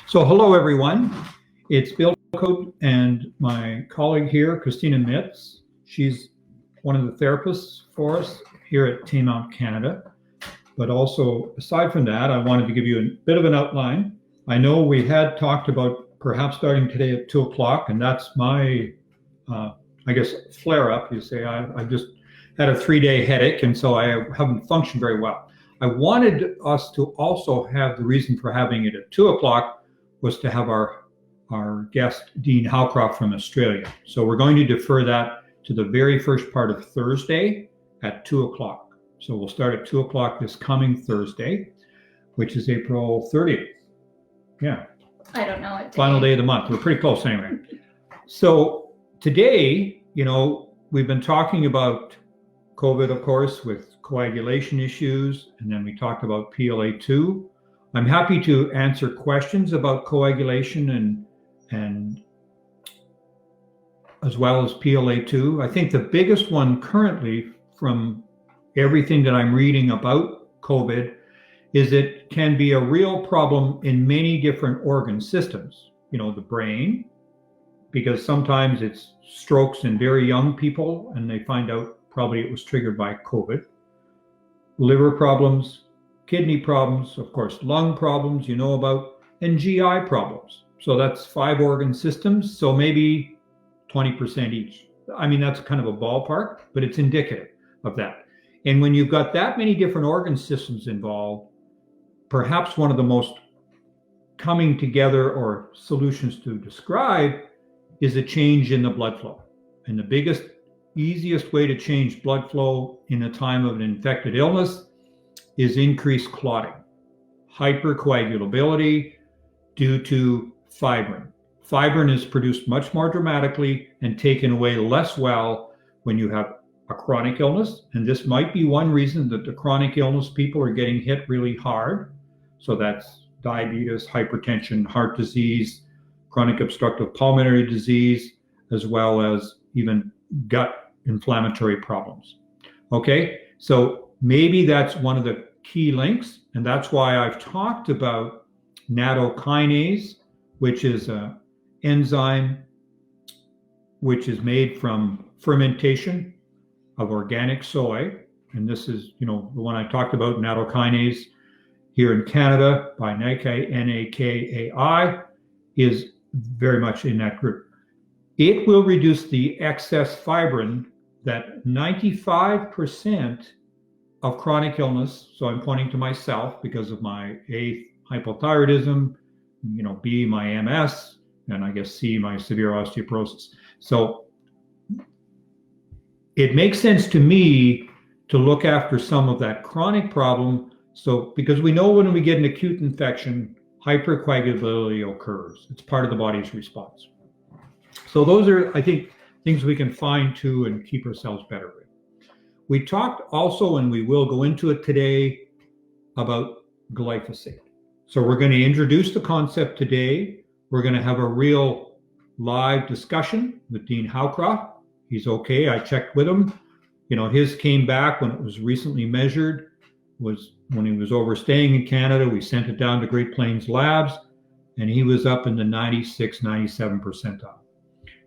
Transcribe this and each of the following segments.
So hello, everyone. It's Bill Cope and my colleague here, Kristina Mitts. She's one of the therapists for us here at Taymount Canada. But also, aside from that, I wanted to give you a bit of an outline. I know we had talked about perhaps starting today at 2 o'clock, and that's my, flare up. You say, I just had a 3-day headache, and so I haven't functioned very well. I wanted us to also have the reason for having it at 2 o'clock was to have our guest, Dean Howcroft from Australia. So we're going to defer that to the very first part of Thursday at 2 o'clock. So we'll start at 2 o'clock this coming Thursday, which is April 30th. Yeah. I don't know what day. Final day of the month. We're pretty close anyway. So today, we've been talking about COVID, of course, with coagulation issues, and then we talked about PLA2. I'm happy to answer questions about coagulation and as well as PLA2. I think the biggest one currently from everything that I'm reading about COVID is it can be a real problem in many different organ systems. The brain, because sometimes it's strokes in very young people and they find out probably it was triggered by COVID. Liver problems, kidney problems, of course, lung problems, about, and GI problems. So that's 5 organ systems. So maybe 20% each. I mean, that's kind of a ballpark, but it's indicative of that. And when you've got that many different organ systems involved, perhaps one of the most coming together or solutions to describe is a change in the blood flow. And the biggest, easiest way to change blood flow in a time of an infected illness is increased clotting, hypercoagulability due to fibrin. Fibrin is produced much more dramatically and taken away less well when you have a chronic illness. And this might be one reason that the chronic illness people are getting hit really hard. So that's diabetes, hypertension, heart disease, chronic obstructive pulmonary disease, as well as even gut inflammatory problems. Okay, so maybe that's one of the key links, and that's why I've talked about nattokinase, which is an enzyme which is made from fermentation of organic soy. And this is, the one I talked about, nattokinase here in Canada by NAKAI, is very much in that group. It will reduce the excess fibrin that 95% of chronic illness, so I'm pointing to myself because of my A, hypothyroidism, B, my MS, and I guess C, my severe osteoporosis. So it makes sense to me to look after some of that chronic problem. So because we know when we get an acute infection, hypercoagulability occurs. It's part of the body's response. So those are, I think, things we can fine tune and keep ourselves better with. We talked also, and we will go into it today, about glyphosate. So we're going to introduce the concept today. We're going to have a real live discussion with Dean Howcroft. He's okay. I checked with him. His came back when it was recently measured, was when he was overstaying in Canada. We sent it down to Great Plains Labs, and he was up in the 96, 97 percentile.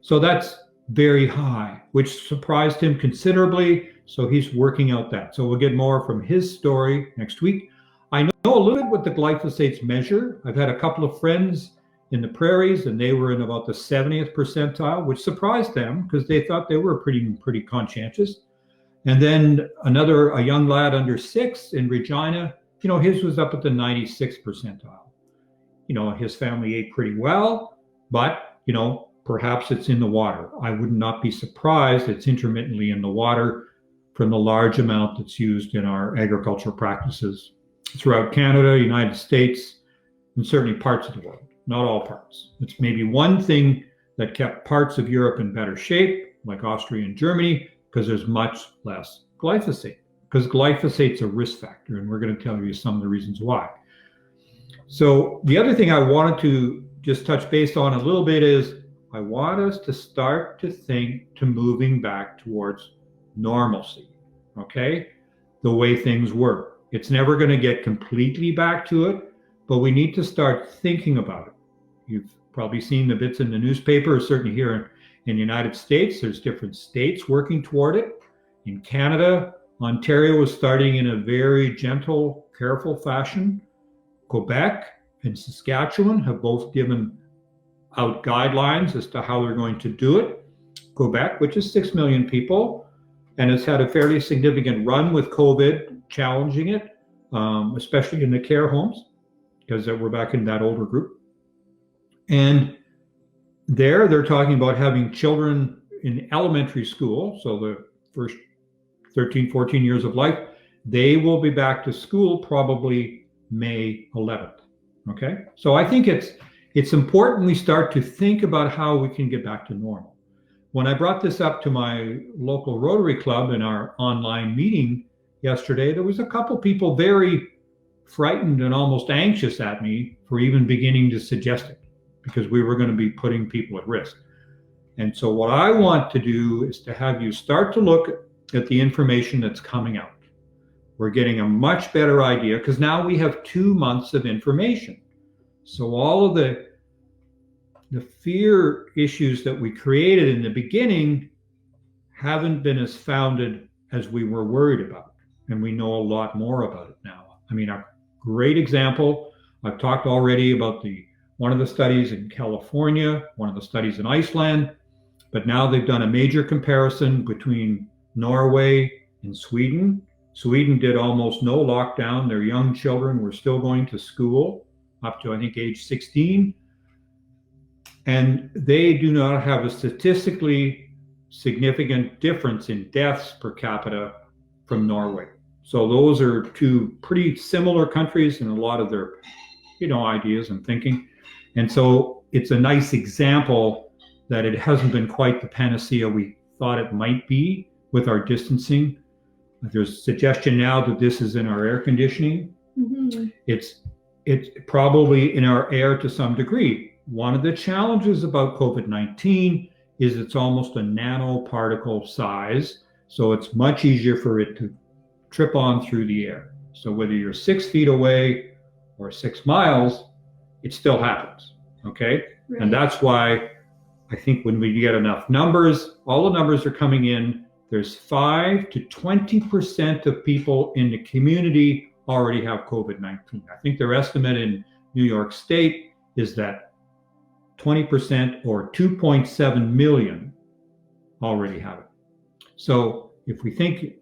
So that's very high, which surprised him considerably. So he's working out that. So we'll get more from his story next week. I know a little bit what the glyphosates measure. I've had a couple of friends in the prairies, and they were in about the 70th percentile, which surprised them because they thought they were pretty conscientious. And then a young lad under 6 in Regina, his was up at the 96th percentile. His family ate pretty well, but, perhaps it's in the water. I would not be surprised it's intermittently in the water from the large amount that's used in our agricultural practices throughout Canada, United States, and certainly parts of the world, not all parts. It's maybe one thing that kept parts of Europe in better shape, like Austria and Germany, because there's much less glyphosate, because glyphosate's a risk factor, and we're going to tell you some of the reasons why. So the other thing I wanted to just touch base on a little bit is I want us to start to think to moving back towards normalcy, okay? The way things were. It's never going to get completely back to it, but we need to start thinking about it. you've probably seen the bits in the newspaper, certainly here in the United States. There's different states working toward it. In Canada, Ontario is starting in a very gentle, careful fashion. Quebec and Saskatchewan have both given out guidelines as to how they're going to do it. Quebec, which is 6 million people, and has had a fairly significant run with COVID, challenging it, especially in the care homes, because we're back in that older group. And they're talking about having children in elementary school, so the first 13, 14 years of life, they will be back to school probably May 11th. Okay, so I think it's important we start to think about how we can get back to normal. When I brought this up to my local Rotary Club in our online meeting yesterday, there was a couple people very frightened and almost anxious at me for even beginning to suggest it, because we were going to be putting people at risk. And so what I want to do is to have you start to look at the information that's coming out. We're getting a much better idea because now we have 2 months of information. So all of the fear issues that we created in the beginning haven't been as founded as we were worried about. And we know a lot more about it now. I mean, a great example, I've talked already about one of the studies in California, one of the studies in Iceland, but now they've done a major comparison between Norway and Sweden. Sweden did almost no lockdown. Their young children were still going to school up to, I think, age 16. And they do not have a statistically significant difference in deaths per capita from Norway. So those are two pretty similar countries in a lot of their, ideas and thinking. And so it's a nice example that it hasn't been quite the panacea we thought it might be with our distancing. There's a suggestion now that this is in our air conditioning. Mm-hmm. It's probably in our air to some degree. One of the challenges about COVID-19 is it's almost a nanoparticle size, so it's much easier for it to trip on through the air. So whether you're 6 feet away or 6 miles, it still happens, okay? Right. And that's why I think when we get enough numbers, all the numbers are coming in, there's 5 to 20% of people in the community already have COVID-19. I think their estimate in New York State is that 20% or 2.7 million already have it. So if we think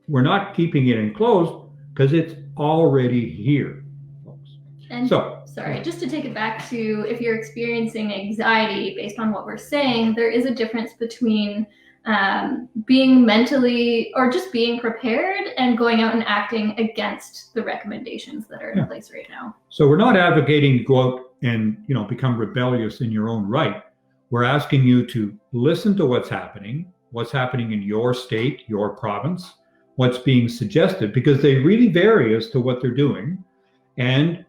we're not keeping it enclosed because it's already here, folks. And sorry, just to take it back to if you're experiencing anxiety based on what we're saying, there is a difference between being mentally or just being prepared and going out and acting against the recommendations that are in place right now. So we're not advocating to go out and become rebellious in your own right. We're asking you to listen to what's happening in your state, your province, what's being suggested, because they really vary as to what they're doing. And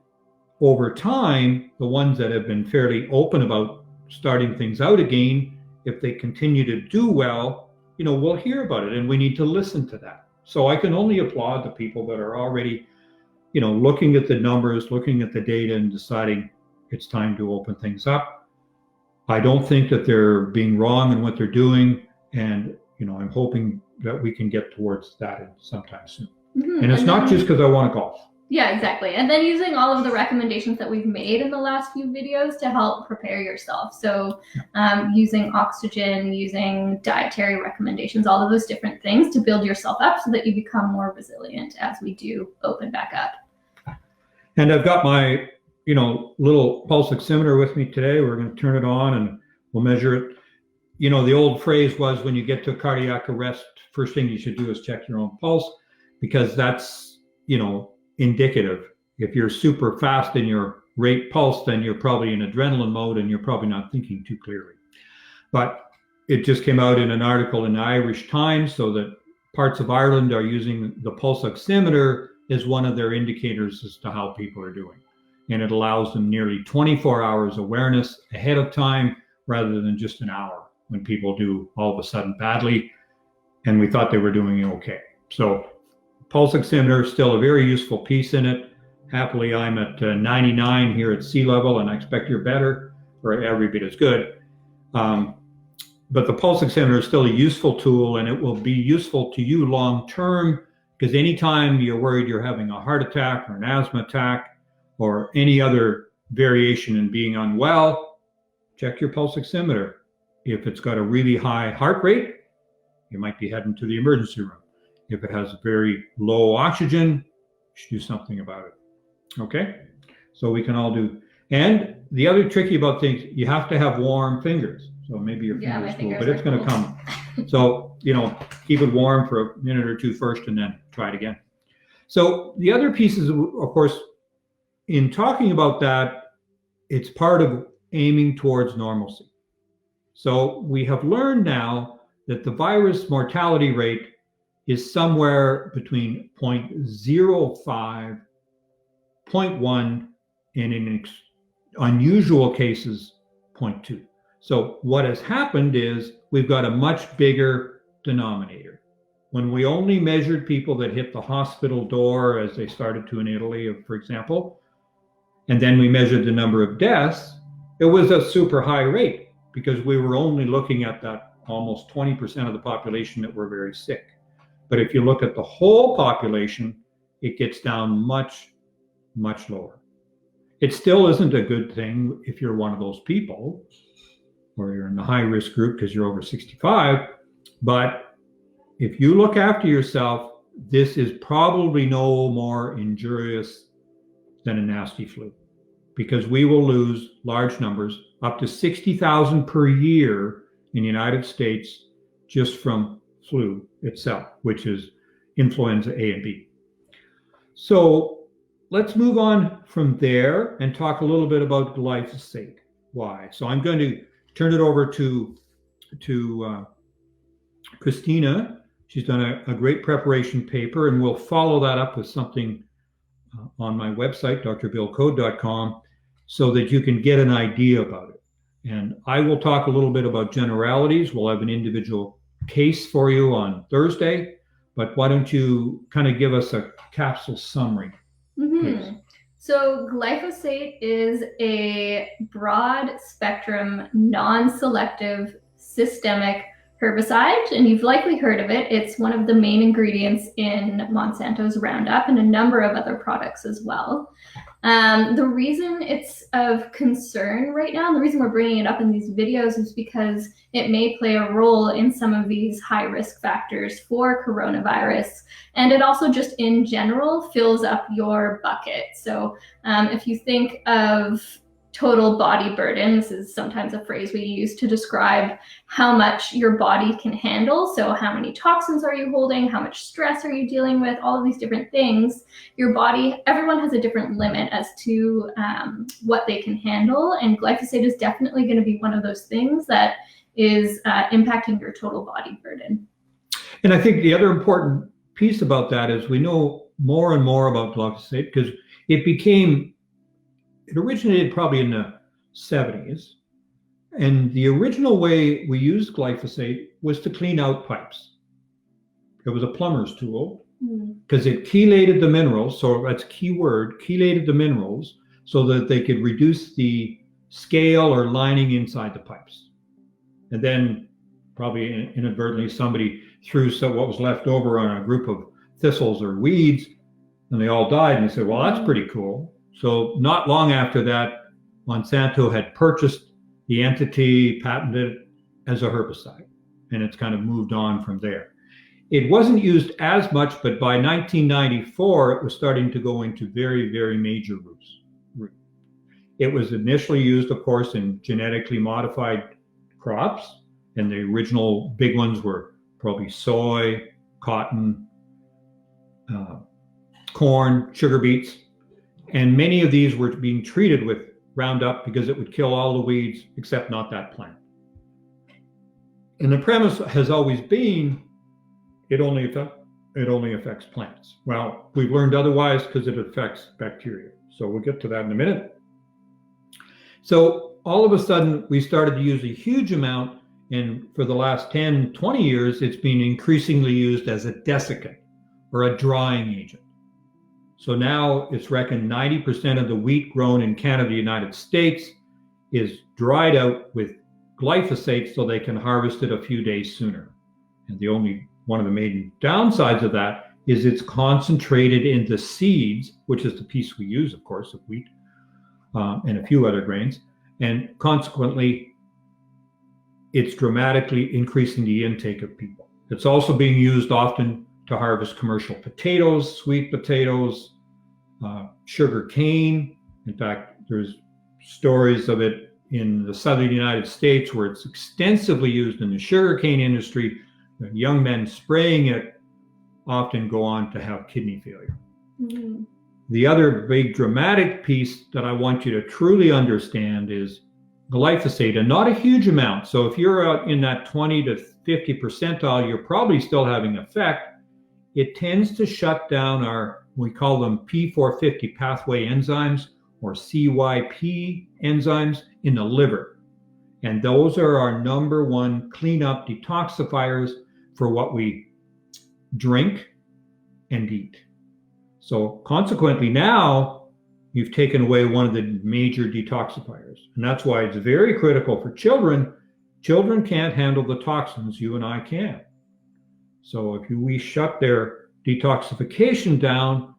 over time, the ones that have been fairly open about starting things out again, if they continue to do well, we'll hear about it, and we need to listen to that. So I can only applaud the people that are already, looking at the numbers, looking at the data and deciding it's time to open things up. I don't think that they're being wrong in what they're doing. And, I'm hoping that we can get towards that sometime soon. Mm-hmm. And it's not just because I want to golf. Yeah, exactly. And then using all of the recommendations that we've made in the last few videos to help prepare yourself. So using oxygen, using dietary recommendations, all of those different things to build yourself up so that you become more resilient as we do open back up. And I've got my, little pulse oximeter with me today. We're going to turn it on and we'll measure it. The old phrase was, when you get to cardiac arrest, first thing you should do is check your own pulse, because that's, indicative. If you're super fast in your rate pulse, then you're probably in adrenaline mode and you're probably not thinking too clearly. But it just came out in an article in the Irish Times, so that parts of Ireland are using the pulse oximeter as one of their indicators as to how people are doing. And it allows them nearly 24 hours awareness ahead of time rather than just an hour when people do all of a sudden badly and we thought they were doing okay. So pulse oximeter is still a very useful piece in it. Happily, I'm at 99 here at sea level, and I expect you're better. or every bit as good. But the pulse oximeter is still a useful tool, and it will be useful to you long term, because anytime you're worried you're having a heart attack or an asthma attack or any other variation in being unwell, check your pulse oximeter. If it's got a really high heart rate, you might be heading to the emergency room. If it has very low oxygen, you should do something about it. Okay? So we can all do. And the other tricky about things, you have to have warm fingers. So maybe your fingers cool, but it's going to come. So, keep it warm for a minute or two first and then try it again. So the other pieces, of course, in talking about that, it's part of aiming towards normalcy. So we have learned now that the virus mortality rate is somewhere between 0.05, 0.1, and in unusual cases, 0.2. So what has happened is we've got a much bigger denominator. When we only measured people that hit the hospital door, as they started to in Italy, for example, and then we measured the number of deaths, it was a super high rate because we were only looking at that almost 20% of the population that were very sick. But if you look at the whole population, it gets down much, much lower. It still isn't a good thing if you're one of those people, or you're in the high risk group because you're over 65. But if you look after yourself, this is probably no more injurious than a nasty flu, because we will lose large numbers, up to 60,000 per year in the United States, just from flu itself, which is influenza A and B. So let's move on from there and talk a little bit about glyphosate. Why? So I'm going to turn it over to Kristina. She's done a great preparation paper, and we'll follow that up with something on my website, drbillcode.com, so that you can get an idea about it. And I will talk a little bit about generalities. We'll have an individual case for you on Thursday, but why don't you kind of give us a capsule summary? Mm-hmm. So glyphosate is a broad spectrum, non-selective, systemic herbicide, and you've likely heard of it. It's one of the main ingredients in Monsanto's Roundup and a number of other products as well. The reason it's of concern right now, and the reason we're bringing it up in these videos, is because it may play a role in some of these high risk factors for coronavirus. And it also just in general fills up your bucket. So if you think of total body burden, this is sometimes a phrase we use to describe how much your body can handle. So how many toxins are you holding? How much stress are you dealing with? All of these different things. Your body, everyone has a different limit as to what they can handle. And glyphosate is definitely going to be one of those things that is impacting your total body burden. And I think the other important piece about that is we know more and more about glyphosate because it originated probably in the 70s. And the original way we used glyphosate was to clean out pipes. It was a plumber's tool because it chelated the minerals. So that's a key word, chelated the minerals so that they could reduce the scale or lining inside the pipes. And then probably inadvertently somebody threw what was left over on a group of thistles or weeds, and they all died. And they said, well, that's pretty cool. So not long after that, Monsanto had purchased the entity, patented it as a herbicide, and it's kind of moved on from there. It wasn't used as much, but by 1994, it was starting to go into very, very major use. It was initially used, of course, in genetically modified crops, and the original big ones were probably soy, cotton, corn, sugar beets. And many of these were being treated with Roundup because it would kill all the weeds except not that plant. And the premise has always been it only affects plants. Well, we've learned otherwise because it affects bacteria. So we'll get to that in a minute. So all of a sudden, we started to use a huge amount, and for the last 10, 20 years, it's been increasingly used as a desiccant or a drying agent. So now it's reckoned 90% of the wheat grown in Canada, the United States, is dried out with glyphosate so they can harvest it a few days sooner. And one of the main downsides of that is it's concentrated in the seeds, which is the piece we use, of course, of wheat and a few other grains. And consequently, it's dramatically increasing the intake of people. It's also being used often to harvest commercial potatoes, sweet potatoes, sugar cane. In fact, there's stories of it in the southern United States where it's extensively used in the sugarcane industry. The young men spraying it often go on to have kidney failure. Mm-hmm. The other big dramatic piece that I want you to truly understand is glyphosate, and not a huge amount. So if you're out in that 20 to 50 percentile, you're probably still having effect. It tends to shut down we call them P450 pathway enzymes, or CYP enzymes in the liver. And those are our number one cleanup detoxifiers for what we drink and eat. So consequently, now you've taken away one of the major detoxifiers. And that's why it's very critical for children. Children can't handle the toxins you and I can. So if we shut their detoxification down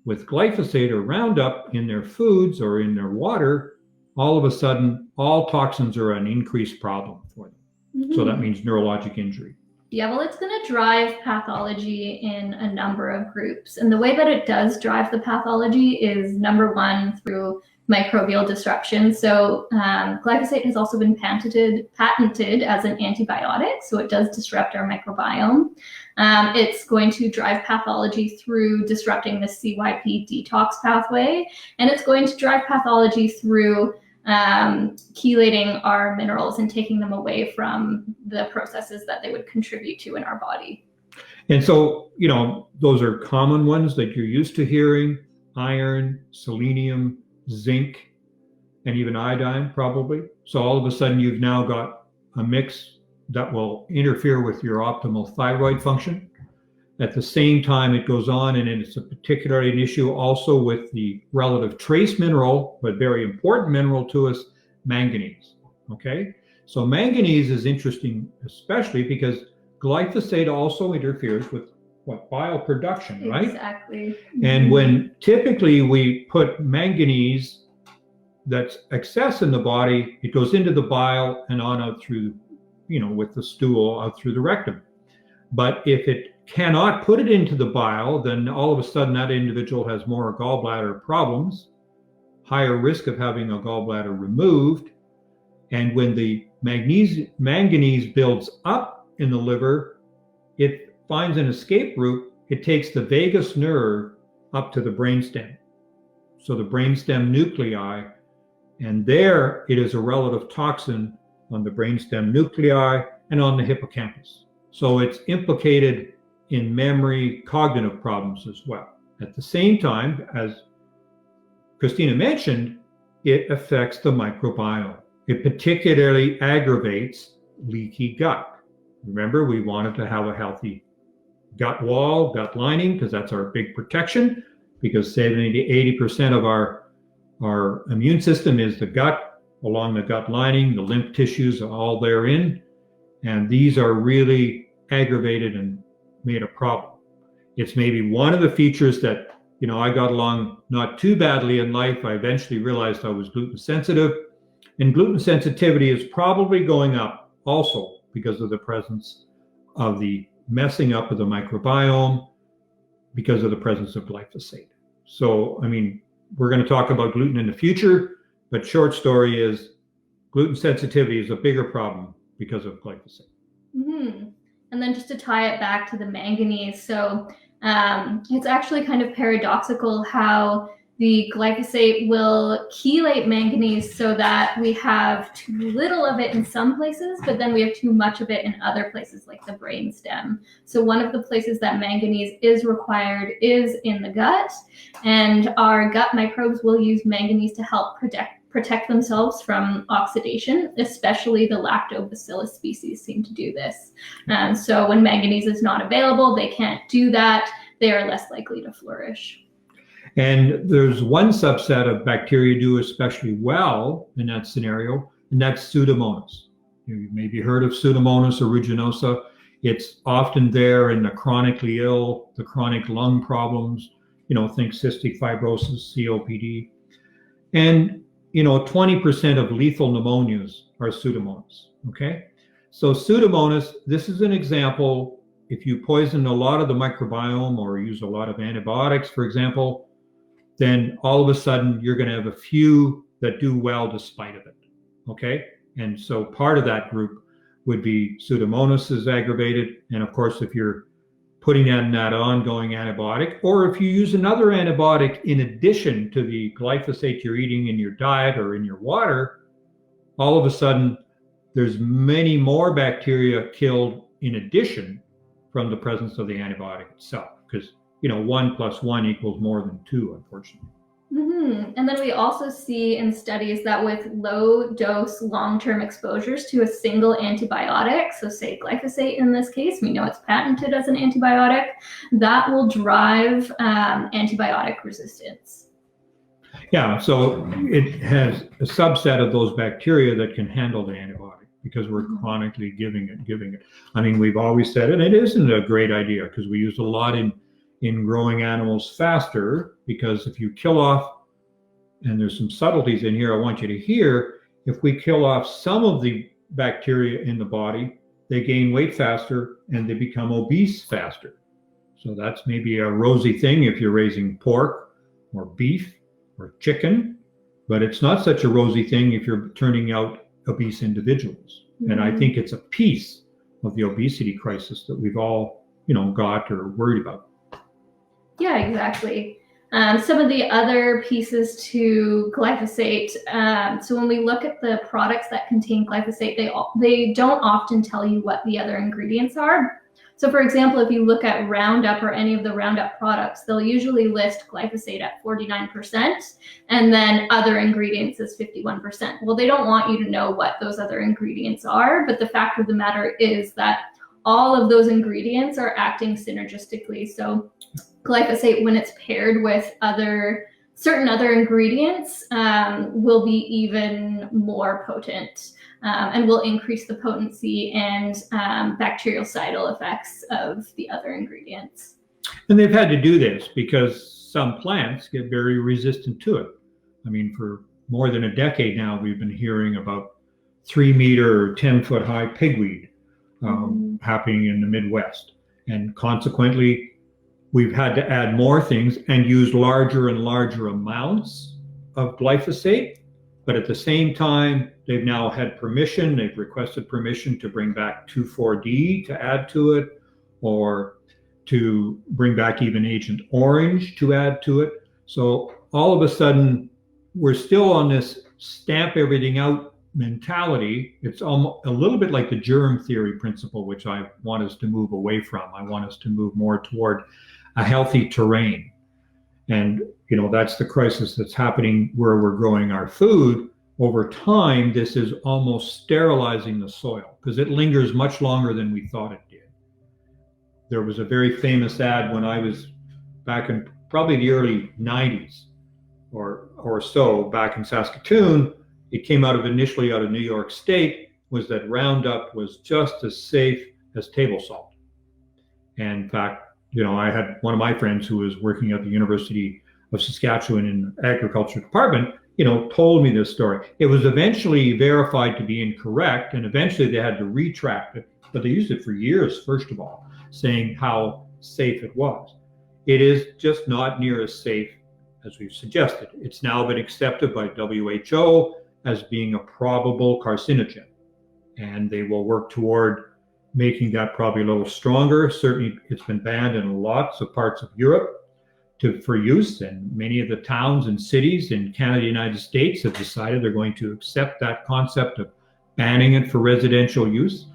with glyphosate or Roundup in their foods or in their water, all of a sudden, all toxins are an increased problem for them. Mm-hmm. So that means neurologic injury. Yeah, well, it's going to drive pathology in a number of groups. And the way that it does drive the pathology is, number one, through microbial disruption. So glyphosate has also been patented as an antibiotic. So it does disrupt our microbiome. It's going to drive pathology through disrupting the CYP detox pathway. And it's going to drive pathology through chelating our minerals and taking them away from the processes that they would contribute to in our body. And so, those are common ones that you're used to hearing: iron, selenium, zinc, and even iodine, probably. So all of a sudden you've now got a mix that will interfere with your optimal thyroid function. At the same time, it goes on, and it's a particularly an issue also with the relative trace mineral, but very important mineral to us, manganese. Okay, so manganese is interesting, especially because glyphosate also interferes with bioproduction, right? Exactly. And when typically we put manganese that's excess in the body, it goes into the bile and on out through, with the stool out through the rectum. But if it cannot put it into the bile, then all of a sudden that individual has more gallbladder problems, higher risk of having a gallbladder removed. And when the manganese builds up in the liver, it finds an escape route. It takes the vagus nerve up to the brainstem. So the brainstem nuclei, and there it is a relative toxin on the brainstem nuclei and on the hippocampus. So it's implicated in memory, cognitive problems as well. At the same time, as Kristina mentioned, it affects the microbiome. It particularly aggravates leaky gut. Remember, we wanted to have a healthy gut wall, gut lining, because that's our big protection, because 70 to 80% of our immune system is the gut, along the gut lining, the lymph tissues are all therein. And these are really aggravated and made a problem. It's maybe one of the features that, I got along not too badly in life. I eventually realized I was gluten sensitive, and gluten sensitivity is probably going up also because of the presence of the messing up of the microbiome, because of the presence of glyphosate. So, we're going to talk about gluten in the future, but short story is gluten sensitivity is a bigger problem because of glyphosate. Mm-hmm. And then just to tie it back to the manganese, so it's actually kind of paradoxical how the glyphosate will chelate manganese so that we have too little of it in some places, but then we have too much of it in other places like the brainstem. So one of the places that manganese is required is in the gut, and our gut microbes will use manganese to help protect themselves from oxidation, especially the lactobacillus species seem to do this. So when manganese is not available, they can't do that. They are less likely to flourish. And there's one subset of bacteria do especially well in that scenario, and that's Pseudomonas. You've maybe heard of Pseudomonas aeruginosa. It's often there in the chronically ill, the chronic lung problems, think cystic fibrosis, COPD. And, 20% of lethal pneumonias are Pseudomonas, okay? So Pseudomonas, this is an example. If you poison a lot of the microbiome or use a lot of antibiotics, for example, then all of a sudden you're going to have a few that do well despite of it, okay? And so part of that group would be Pseudomonas is aggravated. And of course, if you're putting in that ongoing antibiotic, or if you use another antibiotic in addition to the glyphosate you're eating in your diet or in your water, all of a sudden there's many more bacteria killed in addition from the presence of the antibiotic itself, because 1 + 1 equals more than 2, unfortunately. And then we also see in studies that with low dose long-term exposures to a single antibiotic, so say glyphosate in this case, we know it's patented as an antibiotic, that will drive antibiotic resistance. Yeah, so it has a subset of those bacteria that can handle the antibiotic because we're chronically giving it. I mean, we've always said it, it isn't a great idea because we use a lot in growing animals faster, because if you kill off, and there's some subtleties in here I want you to hear, if we kill off some of the bacteria in the body, they gain weight faster and they become obese faster. So that's maybe a rosy thing if you're raising pork or beef or chicken, but it's not such a rosy thing if you're turning out obese individuals. And I think it's a piece of the obesity crisis that we've all, got or worried about. Yeah, exactly. Some of the other pieces to glyphosate, so when we look at the products that contain glyphosate, they don't often tell you what the other ingredients are. So for example, if you look at Roundup or any of the Roundup products, they'll usually list glyphosate at 49% and then other ingredients as 51%. Well, they don't want you to know what those other ingredients are, but the fact of the matter is that all of those ingredients are acting synergistically. So glyphosate, when it's paired with certain other ingredients, will be even more potent and will increase the potency and bactericidal effects of the other ingredients. And they've had to do this because some plants get very resistant to it. I mean, for more than a decade now, we've been hearing about 3-meter or 10-foot high pigweed happening in the Midwest. And consequently, we've had to add more things and use larger and larger amounts of glyphosate. But at the same time, they've now had permission, they've requested permission to bring back 2,4-D to add to it, or to bring back even Agent Orange to add to it. So all of a sudden, we're still on this stamp everything out mentality. It's almost a little bit like the germ theory principle, which I want us to move away from. I want us to move more toward a healthy terrain. And, that's the crisis that's happening where we're growing our food. Over time, this is almost sterilizing the soil because it lingers much longer than we thought it did. There was a very famous ad when I was back in probably the early 90s or so back in Saskatoon. It came initially out of New York State, was that Roundup was just as safe as table salt. And in fact, I had one of my friends who was working at the University of Saskatchewan in the agriculture department, told me this story. It was eventually verified to be incorrect, and eventually they had to retract it, but they used it for years, first of all, saying how safe it was. It is just not near as safe as we've suggested. It's now been accepted by WHO as being a probable carcinogen, and they will work toward making that probably a little stronger. Certainly, it's been banned in lots of parts of Europe for use, and many of the towns and cities in Canada and the United States have decided they're going to accept that concept of banning it for residential use.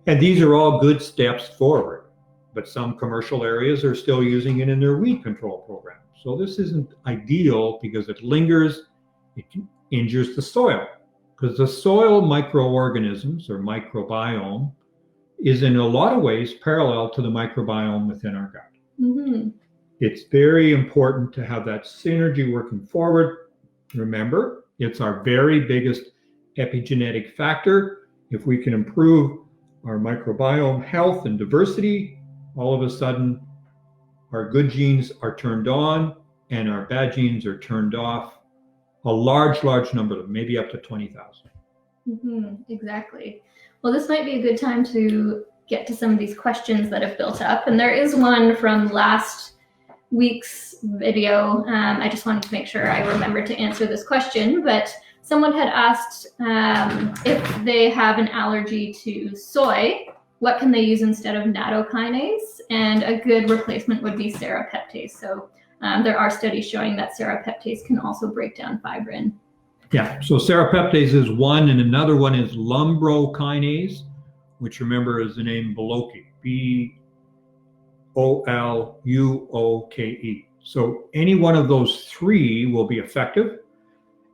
And these are all good steps forward, but some commercial areas are still using it in their weed control program. So this isn't ideal because it lingers, it injures the soil, because the soil microorganisms or microbiome is in a lot of ways parallel to the microbiome within our gut. it's very important to have that synergy working forward. Remember, it's our very biggest epigenetic factor. If we can improve our microbiome health and diversity, all of a sudden our good genes are turned on and our bad genes are turned off. A large number of them, maybe up to 20,000. Exactly. Well, this might be a good time to get to some of these questions that have built up. And there is one from last week's video. I just wanted to make sure I remembered to answer this question, but someone had asked if they have an allergy to soy, what can they use instead of nattokinase? And a good replacement would be serrapeptase. So there are studies showing that serrapeptase can also break down fibrin. Yeah, so serrapeptase is one, and another one is lumbrokinase, which remember is the name Boloke, Boluoke. So any one of those three will be effective,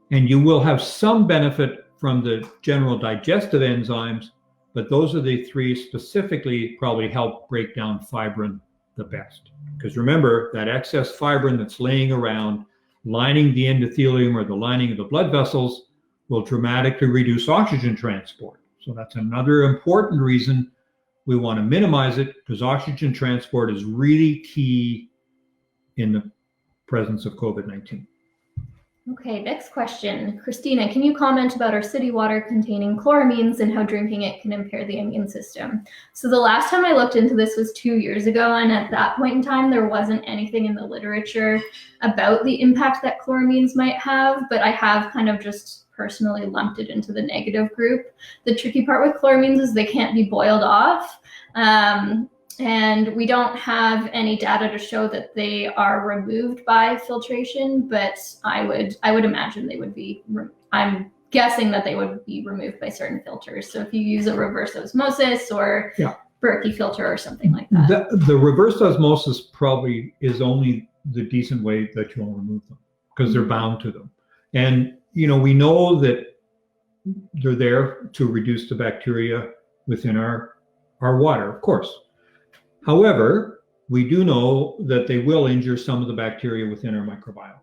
and you will have some benefit from the general digestive enzymes, but those are the three specifically probably help break down fibrin the best. Because remember, that excess fibrin that's laying around, lining the endothelium or the lining of the blood vessels, will dramatically reduce oxygen transport. So that's another important reason we want to minimize it, because oxygen transport is really key in the presence of COVID-19. Okay, next question. Kristina, can you comment about our city water containing chloramines and how drinking it can impair the immune system? So the last time I looked into this was 2 years ago, and at that point in time, there wasn't anything in the literature about the impact that chloramines might have, but I have kind of just personally lumped it into the negative group. The tricky part with chloramines is they can't be boiled off. And we don't have any data to show that they are removed by filtration, but I would imagine they would be, I'm guessing that they would be removed by certain filters. So if you use a reverse osmosis or Berkey filter or something like that. The reverse osmosis probably is only the decent way that you'll remove them, because they're bound to them. And, you know, we know that they're there to reduce the bacteria within our water, of course. However, we do know that they will injure some of the bacteria within our microbiome.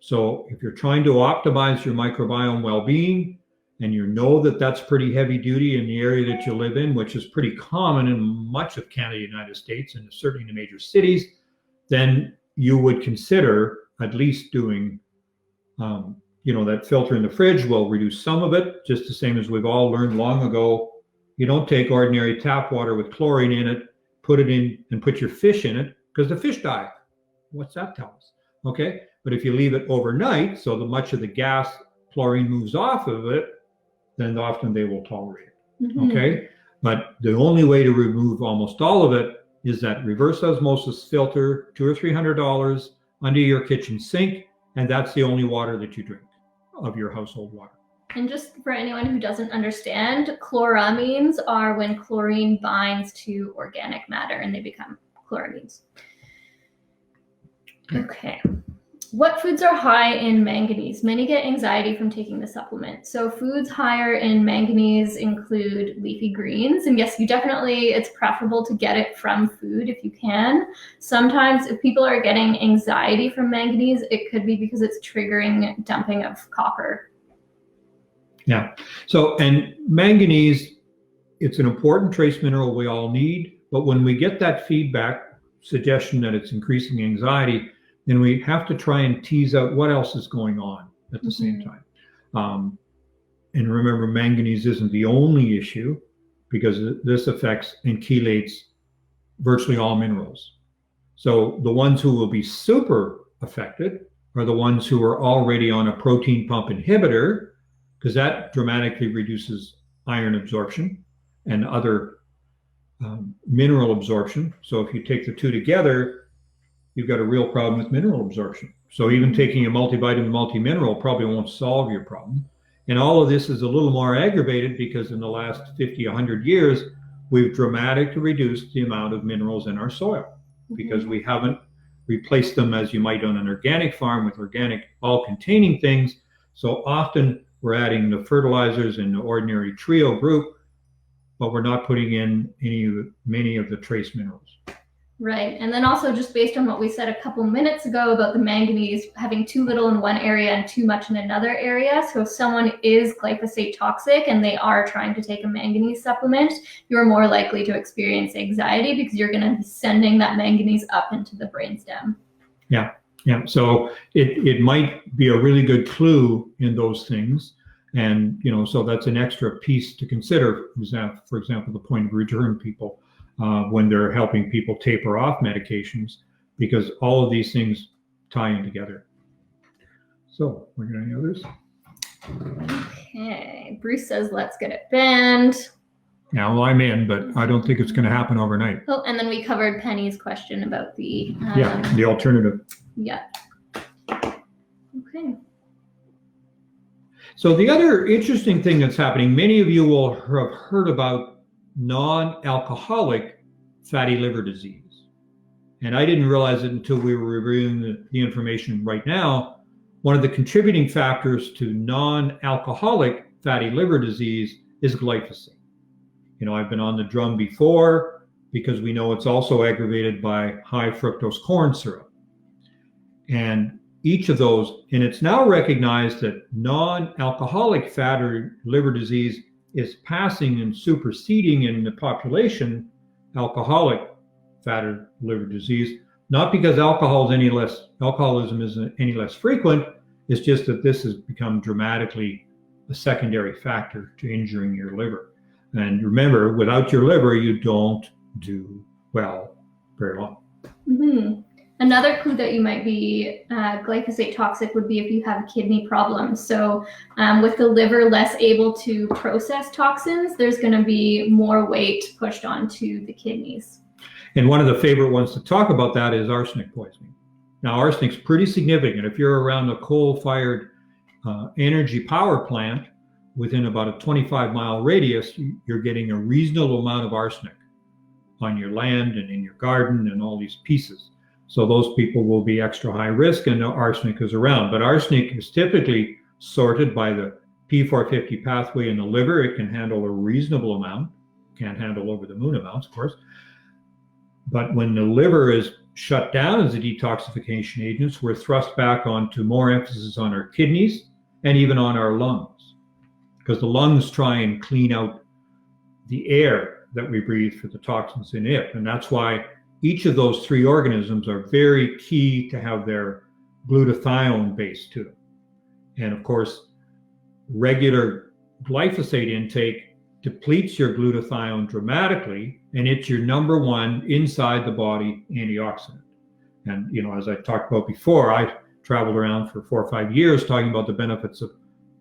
So if you're trying to optimize your microbiome well-being, and you know that that's pretty heavy duty in the area that you live in, which is pretty common in much of Canada, United States, and certainly in the major cities, then you would consider at least doing, you know, that filter in the fridge will reduce some of it, just the same as we've all learned long ago. You don't take ordinary tap water with chlorine in it, put it in and put your fish in it, because the fish die. What's that tell us? Okay, but if you leave it overnight, so that much of the gas chlorine moves off of it, then often they will tolerate it. Okay, but the only way to remove almost all of it is that reverse osmosis filter, $200 or $300 under your kitchen sink, and that's the only water that you drink of your household water. And just for anyone who doesn't understand, chloramines are when chlorine binds to organic matter and they become chloramines. Okay. What foods are high in manganese? Many get anxiety from taking the supplement. So foods higher in manganese include leafy greens. And yes, it's preferable to get it from food if you can. Sometimes if people are getting anxiety from manganese, it could be because it's triggering dumping of copper. Yeah. So, and manganese, it's an important trace mineral we all need, but when we get that feedback suggestion that it's increasing anxiety, then we have to try and tease out what else is going on at the same time. And remember, manganese isn't the only issue, because this affects and chelates virtually all minerals. So the ones who will be super affected are the ones who are already on a protein pump inhibitor, because that dramatically reduces iron absorption and other mineral absorption. So if you take the two together, you've got a real problem with mineral absorption. So even taking a multivitamin, multimineral probably won't solve your problem. And all of this is a little more aggravated because in the last 50, 100 years, we've dramatically reduced the amount of minerals in our soil because we haven't replaced them as you might on an organic farm with organic all-containing things. So often we're adding the fertilizers in the ordinary trio group, but we're not putting in many of the trace minerals. Right. And then also just based on what we said a couple minutes ago about the manganese having too little in one area and too much in another area. So if someone is glyphosate toxic and they are trying to take a manganese supplement, you're more likely to experience anxiety because you're going to be sending that manganese up into the brainstem. Yeah. Yeah. So it might be a really good clue in those things. And, so that's an extra piece to consider. For example, the point of return people. When they're helping people taper off medications, because all of these things tie in together. So, are there any others? Okay. Bruce says, let's get it banned. Yeah, well, I'm in, but I don't think it's going to happen overnight. Oh, and then we covered Penny's question about the... the alternative. Yeah. Okay. So the other interesting thing that's happening, many of you will have heard about non-alcoholic fatty liver disease. And I didn't realize it until we were reviewing the information right now. One of the contributing factors to non-alcoholic fatty liver disease is glyphosate. I've been on the drum before because we know it's also aggravated by high fructose corn syrup. And each of those, and it's now recognized that non-alcoholic fatty liver disease is passing and superseding in the population alcoholic fatty liver disease, not because alcoholism is any less frequent. It's just that this has become dramatically a secondary factor to injuring your liver. And remember, without your liver, you don't do well very long. Mm-hmm. Another clue that you might be glyphosate toxic would be if you have kidney problems. So with the liver less able to process toxins, there's going to be more weight pushed onto the kidneys. And one of the favorite ones to talk about that is arsenic poisoning. Now, arsenic's pretty significant. If you're around a coal-fired energy power plant within about a 25-mile radius, you're getting a reasonable amount of arsenic on your land and in your garden and all these pieces. So those people will be extra high risk, and arsenic is around. But arsenic is typically sorted by the P450 pathway in the liver. It can handle a reasonable amount. Can't handle over the moon amounts, of course. But when the liver is shut down as a detoxification agent, we're thrust back onto more emphasis on our kidneys and even on our lungs, because the lungs try and clean out the air that we breathe for the toxins in it. And that's why each of those three organisms are very key to have their glutathione base to them. And of course, regular glyphosate intake depletes your glutathione dramatically, and it's your number one inside the body antioxidant. And, as I talked about before, I traveled around for 4 or 5 years talking about the benefits of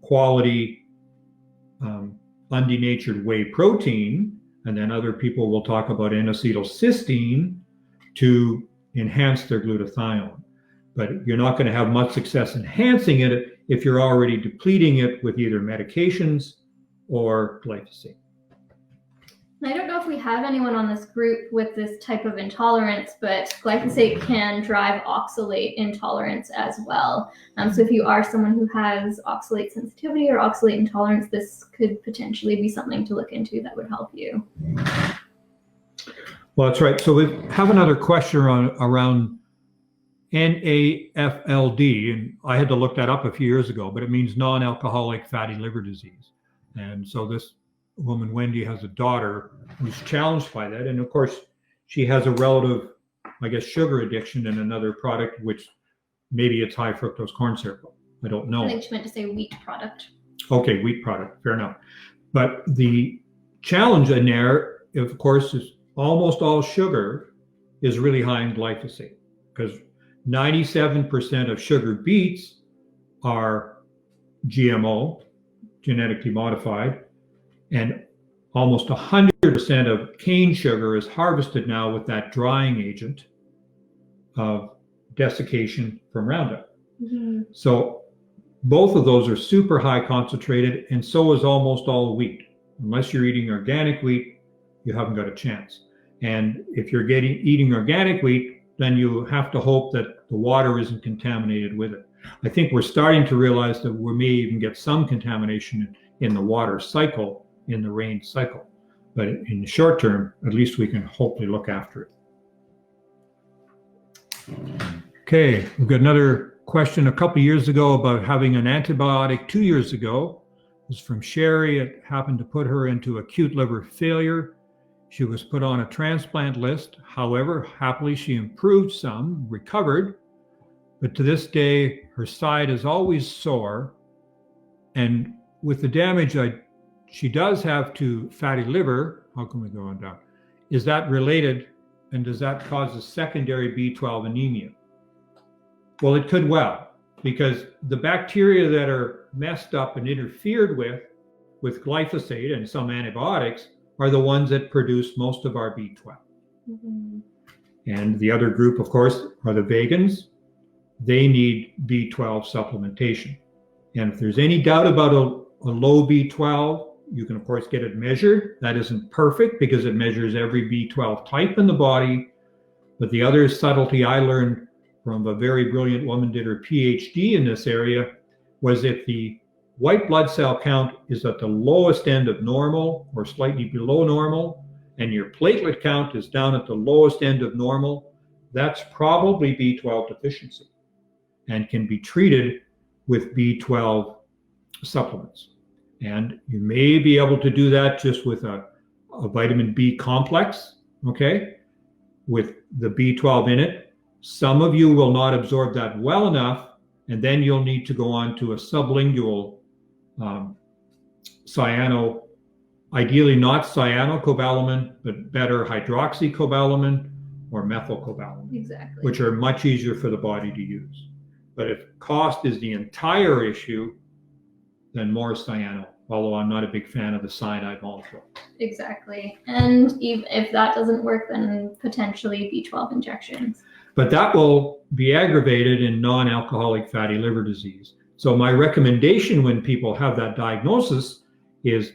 quality undenatured whey protein, and then other people will talk about N-acetylcysteine to enhance their glutathione. But you're not going to have much success enhancing it if you're already depleting it with either medications or glyphosate. I don't know if we have anyone on this group with this type of intolerance, but glyphosate can drive oxalate intolerance as well. So if you are someone who has oxalate sensitivity or oxalate intolerance, this could potentially be something to look into that would help you. Well, that's right. So we have another question around NAFLD, and I had to look that up a few years ago, but it means non-alcoholic fatty liver disease. And so this woman, Wendy, has a daughter who's challenged by that. And of course, she has a relative, sugar addiction and another product, which maybe it's high fructose corn syrup. I don't know. I think she meant to say wheat product. Okay, wheat product, fair enough. But the challenge in there, of course, is almost all sugar is really high in glyphosate, because 97% of sugar beets are GMO, genetically modified, and almost 100% of cane sugar is harvested now with that drying agent of desiccation from Roundup. Mm-hmm. So both of those are super high concentrated, and so is almost all wheat. Unless you're eating organic wheat, you haven't got a chance. And if you're eating organic wheat, then you have to hope that the water isn't contaminated with it. I think we're starting to realize that we may even get some contamination in the water cycle, in the rain cycle. But in the short term, at least we can hopefully look after it. Okay, we've got another question a couple years ago about having an antibiotic 2 years ago. It was from Sherry. It happened to put her into acute liver failure. She was put on a transplant list. However, happily she improved some, recovered, but to this day, her side is always sore. And with the damage she does have to fatty liver, how can we go on down? Is that related, and does that cause a secondary B12 anemia? Well, it could well, because the bacteria that are messed up and interfered with glyphosate and some antibiotics are the ones that produce most of our B12. Mm-hmm. And the other group, of course, are the vegans. They need B12 supplementation. And if there's any doubt about a low B12, you can, of course, get it measured. That isn't perfect because it measures every B12 type in the body. But the other subtlety I learned from a very brilliant woman, did her PhD in this area, was if the white blood cell count is at the lowest end of normal or slightly below normal, and your platelet count is down at the lowest end of normal, that's probably B12 deficiency and can be treated with B12 supplements. And you may be able to do that just with a vitamin B complex, okay, with the B12 in it. Some of you will not absorb that well enough, and then you'll need to go on to a sublingual cyano, ideally not cyanocobalamin, but better hydroxycobalamin or methylcobalamin, exactly, which are much easier for the body to use. But if cost is the entire issue, then more cyano, although I'm not a big fan of the cyanide molecule. Exactly. And if that doesn't work, then potentially B12 injections. But that will be aggravated in non-alcoholic fatty liver disease. So my recommendation when people have that diagnosis is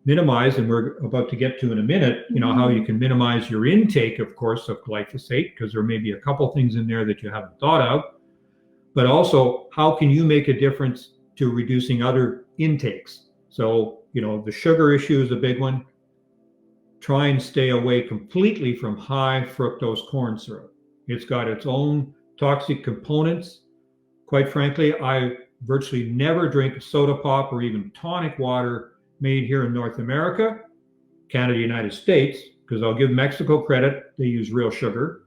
minimize, and we're about to get to in a minute, you know, how you can minimize your intake, of course, of glyphosate, because there may be a couple things in there that you haven't thought of, but also how can you make a difference to reducing other intakes? So, you know, the sugar issue is a big one. Try and stay away completely from high fructose corn syrup. It's got its own toxic components. Quite frankly, I virtually never drink soda pop or even tonic water made here in North America, Canada, United States, because I'll give Mexico credit, they use real sugar.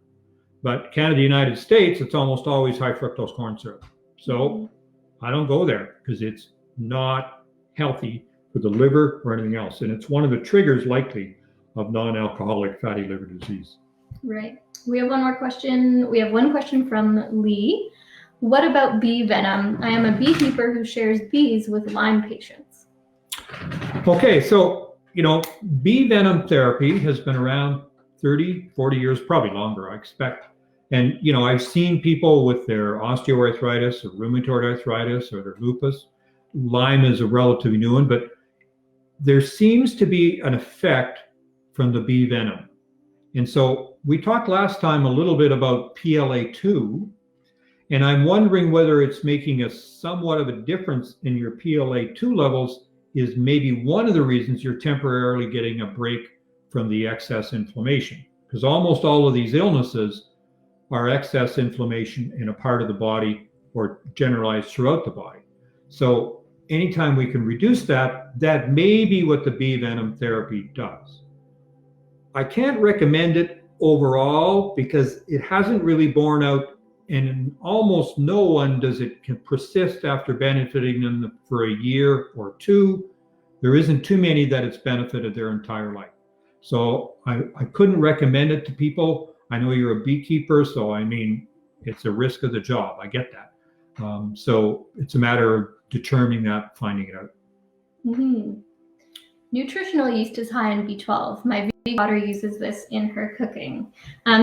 But Canada, United States, it's almost always high fructose corn syrup. So I don't go there because it's not healthy for the liver or anything else. And it's one of the triggers likely of non-alcoholic fatty liver disease. Right. We have one more question. We have one question from Lee. What about bee venom? I am a beekeeper who shares bees with Lyme patients. Okay, so, you know, bee venom therapy has been around 30, 40 years, probably longer, I expect. And, you know, I've seen people with their osteoarthritis or rheumatoid arthritis or their lupus. Lyme is a relatively new one, but there seems to be an effect from the bee venom. And so we talked last time a little bit about PLA2, and I'm wondering whether it's making a somewhat of a difference in your PLA2 levels is maybe one of the reasons you're temporarily getting a break from the excess inflammation, because almost all of these illnesses are excess inflammation in a part of the body or generalized throughout the body. So anytime we can reduce that, that may be what the bee venom therapy does. I can't recommend it overall because it hasn't really borne out, and in almost no one does it can persist after benefiting them for a year or two. There isn't too many that it's benefited their entire life. So I couldn't recommend it to people. I know you're a beekeeper, so I mean, it's a risk of the job. I get that. So it's a matter of determining that, finding it out. Mm-hmm. Nutritional yeast is high in B12. My daughter uses this in her cooking.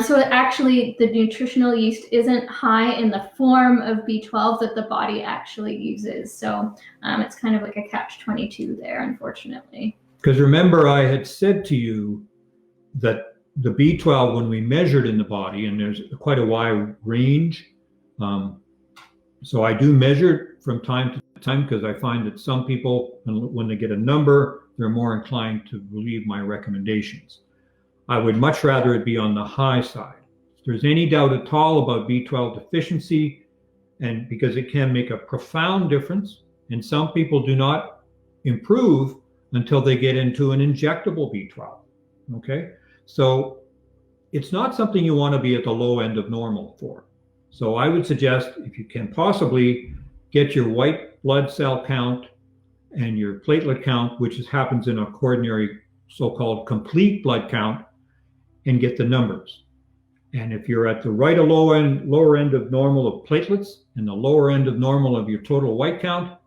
So actually, the nutritional yeast isn't high in the form of B12 that the body actually uses. So it's kind of like a catch-22 there, unfortunately. Because remember, I had said to you that the B12, when we measured in the body, and there's quite a wide range, so I do measure it from time to time because I find that some people, when they get a number, they're more inclined to believe my recommendations. I would much rather it be on the high side. there's any doubt at all about B12 deficiency, and because it can make a profound difference, and some people do not improve until they get into an injectable B12. Okay, so it's not something you want to be at the low end of normal for. So I would suggest, if you can possibly, get your white blood cell count and your platelet count, which happens in a coronary so-called complete blood count, and get the numbers. And if you're at the lower end of normal of platelets and the lower end of normal of your total white count,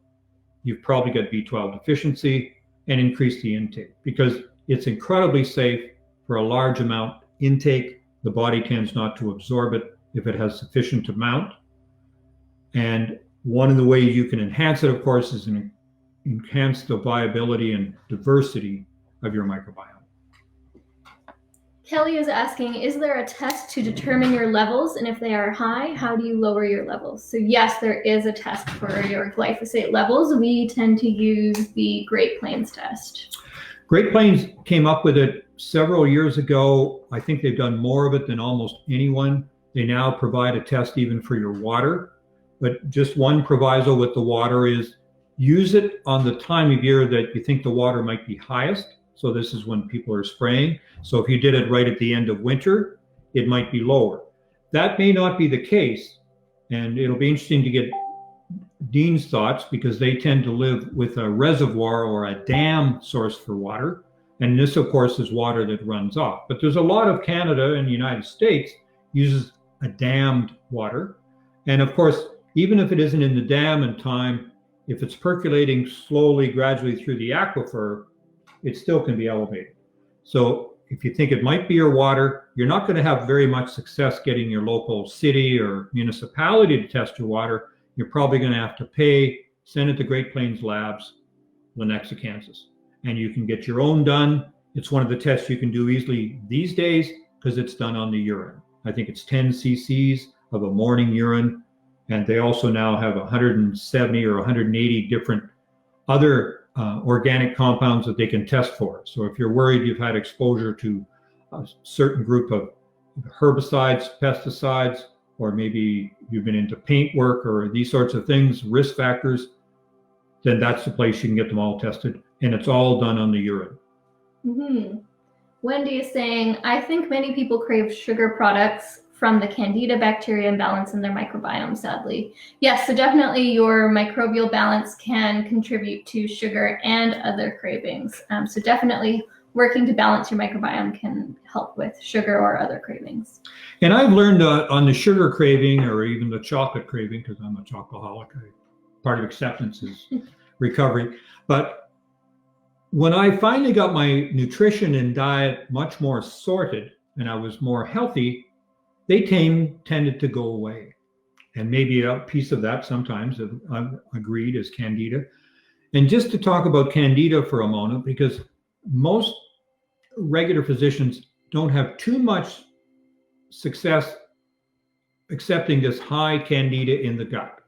you've probably got B12 deficiency, and increase the intake, because it's incredibly safe for a large amount intake. The body tends not to absorb it if it has sufficient amount. And one of the ways you can enhance it, of course, is enhance the viability and diversity of your microbiome. Kelly is asking, is there a test to determine your levels? And if they are high, how do you lower your levels? So yes, there is a test for your glyphosate levels. We tend to use the Great Plains test. Great Plains came up with it several years ago. I think they've done more of it than almost anyone. They now provide a test even for your water. But just one proviso with the water is use it on the time of year that you think the water might be highest. So this is when people are spraying. So if you did it right at the end of winter, it might be lower. That may not be the case. And it'll be interesting to get Dean's thoughts, because they tend to live with a reservoir or a dam source for water. And this, of course, is water that runs off. But there's a lot of Canada and the United States uses a dammed water. And of course, even if it isn't in the dam in time, if it's percolating slowly, gradually through the aquifer, it still can be elevated. So if you think it might be your water, you're not going to have very much success getting your local city or municipality to test your water. You're probably going to have to pay, send it to Great Plains Labs, Lenexa, Kansas. And you can get your own done. It's one of the tests you can do easily these days because it's done on the urine. I think it's 10 cc's of a morning urine. And they also now have 170 or 180 different other organic compounds that they can test for. So if you're worried you've had exposure to a certain group of herbicides, pesticides, or maybe you've been into paint work or these sorts of things, risk factors, then that's the place you can get them all tested. And it's all done on the urine. Mm-hmm. Wendy is saying, I think many people crave sugar products from the Candida bacteria imbalance in their microbiome, sadly. Yes, so definitely your microbial balance can contribute to sugar and other cravings. So definitely working to balance your microbiome can help with sugar or other cravings. And I've learned on the sugar craving or even the chocolate craving, because I'm a chocoholic, part of acceptance is recovery. But when I finally got my nutrition and diet much more sorted and I was more healthy, they tended to go away. And maybe a piece of that sometimes, I've agreed, is Candida. And just to talk about Candida for a moment, because most regular physicians don't have too much success accepting this high Candida in the gut.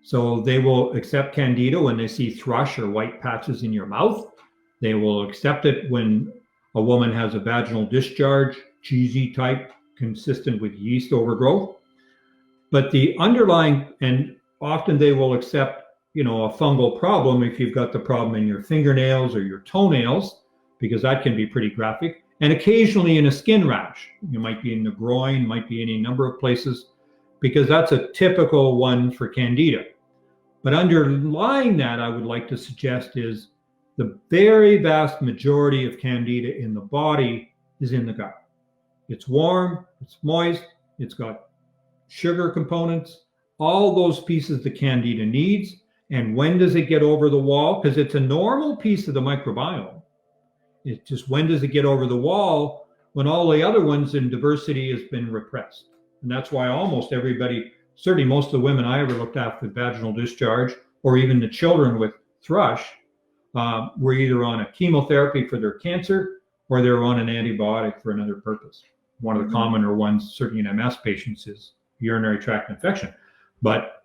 So they will accept Candida when they see thrush or white patches in your mouth. They will accept it when a woman has a vaginal discharge, cheesy type, consistent with yeast overgrowth. But the underlying, and often they will accept, a fungal problem if you've got the problem in your fingernails or your toenails, because that can be pretty graphic. And occasionally in a skin rash. You might be in the groin, might be any number of places, because that's a typical one for Candida. But underlying that, I would like to suggest is the very vast majority of Candida in the body is in the gut. It's warm, it's moist, it's got sugar components, all those pieces the Candida needs. And when does it get over the wall? Because it's a normal piece of the microbiome. It's just when does it get over the wall when all the other ones in diversity has been repressed. And that's why almost everybody, certainly most of the women I ever looked after with vaginal discharge, or even the children with thrush, were either on a chemotherapy for their cancer or they were on an antibiotic for another purpose. One of the commoner ones, certainly in MS patients, is urinary tract infection. But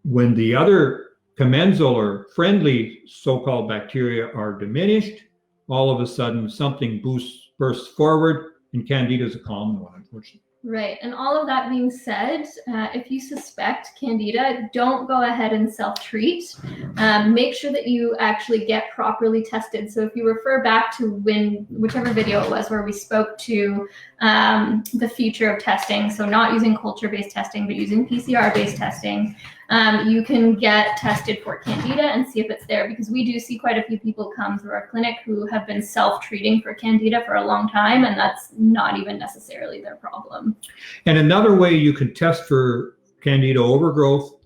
when the other commensal or friendly so-called bacteria are diminished, all of a sudden something bursts forward, and Candida is a common one, unfortunately. Right. And all of that being said, if you suspect Candida, don't go ahead and self-treat. Make sure that you actually get properly tested. So if you refer back to whichever video it was where we spoke to the future of testing, so not using culture-based testing, but using PCR-based testing, you can get tested for Candida and see if it's there, because we do see quite a few people come through our clinic who have been self-treating for Candida for a long time, and that's not even necessarily their problem. And another way you can test for Candida overgrowth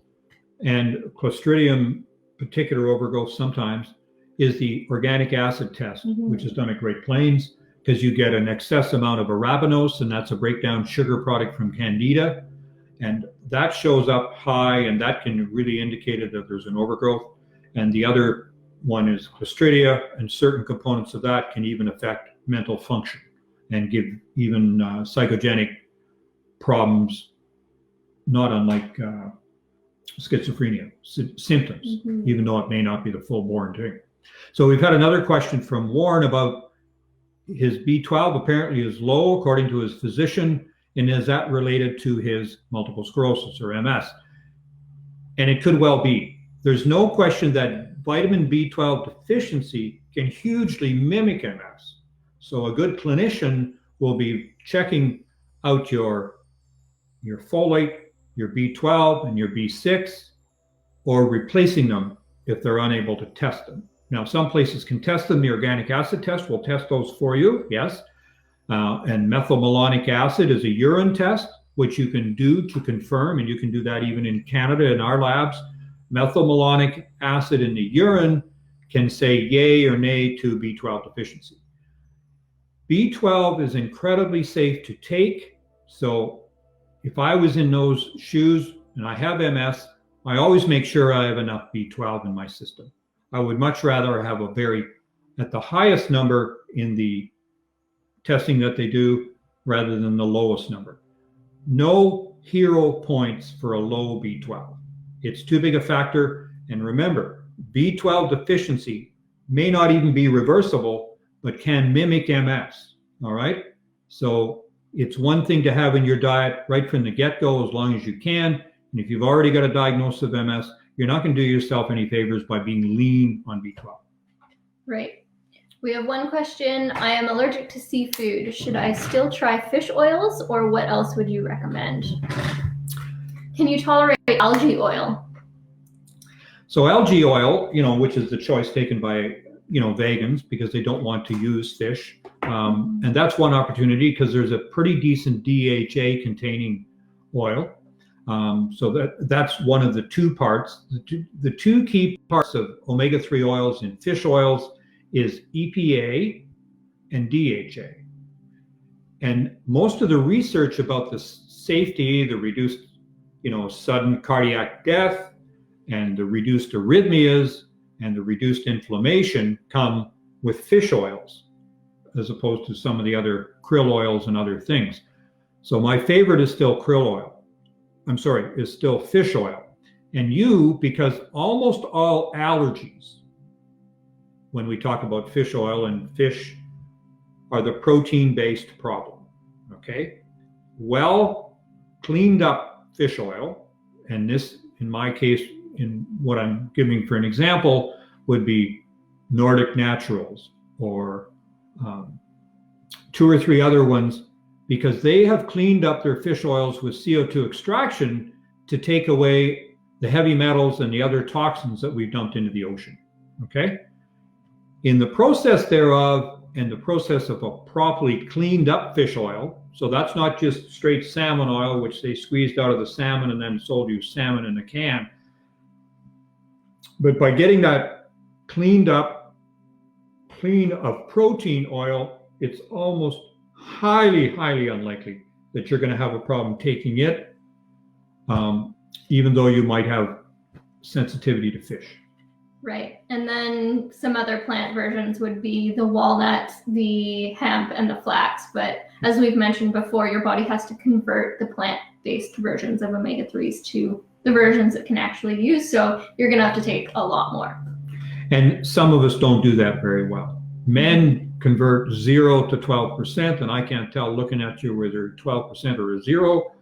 and Clostridium particular overgrowth sometimes is the organic acid test, which is done at Great Plains, because you get an excess amount of arabinose, and that's a breakdown sugar product from Candida. And that shows up high, and that can really indicate that there's an overgrowth. And the other one is Clostridia, and certain components of that can even affect mental function and give even psychogenic problems, not unlike schizophrenia symptoms, even though it may not be the full-born thing. So we've had another question from Warren about his B12 apparently is low according to his physician, and is that related to his multiple sclerosis or MS? And it could well be. There's no question that vitamin B12 deficiency can hugely mimic MS. So a good clinician will be checking out your folate, your B12, and your B6, or replacing them if they're unable to test them. Now, some places can test them. The organic acid test will test those for you, yes. And methylmalonic acid is a urine test, which you can do to confirm, and you can do that even in Canada in our labs. Methylmalonic acid in the urine can say yay or nay to B12 deficiency. B12 is incredibly safe to take. So if I was in those shoes and I have MS, I always make sure I have enough B12 in my system. I would much rather have at the highest number in the testing that they do rather than the lowest number. No hero points for a low B12. It's too big a factor. And remember, B12 deficiency may not even be reversible, but can mimic MS, all right? So it's one thing to have in your diet right from the get-go as long as you can. And if you've already got a diagnosis of MS, you're not going to do yourself any favors by being lean on B12. Right. We have one question. I am allergic to seafood. Should I still try fish oils, or what else would you recommend? Can you tolerate algae oil? So algae oil, which is the choice taken by, vegans because they don't want to use fish. And that's one opportunity because there's a pretty decent DHA containing oil. So that's one of the two parts. The two key parts of omega-3 oils in fish oils is EPA and DHA. And most of the research about the safety, the reduced, sudden cardiac death, and the reduced arrhythmias and the reduced inflammation come with fish oils, as opposed to some of the other krill oils and other things. So my favorite is still is still fish oil. And because almost all allergies, when we talk about fish oil and fish, are the protein-based problem, okay? Well cleaned up fish oil, and this, in my case, in what I'm giving for an example, would be Nordic Naturals or 2 or 3 other ones, because they have cleaned up their fish oils with CO2 extraction to take away the heavy metals and the other toxins that we've dumped into the ocean, okay? In the process thereof, and the process of a properly cleaned up fish oil, so that's not just straight salmon oil, which they squeezed out of the salmon and then sold you salmon in a can, but by getting that cleaned up, clean of protein oil, it's almost highly, highly unlikely that you're going to have a problem taking it, even though you might have sensitivity to fish. Right. And then some other plant versions would be the walnut, the hemp, and the flax. But as we've mentioned before, your body has to convert the plant-based versions of omega-3s to the versions it can actually use. So you're going to have to take a lot more. And some of us don't do that very well. Men convert 0 to 12%, and I can't tell looking at you whether 12% or a 0,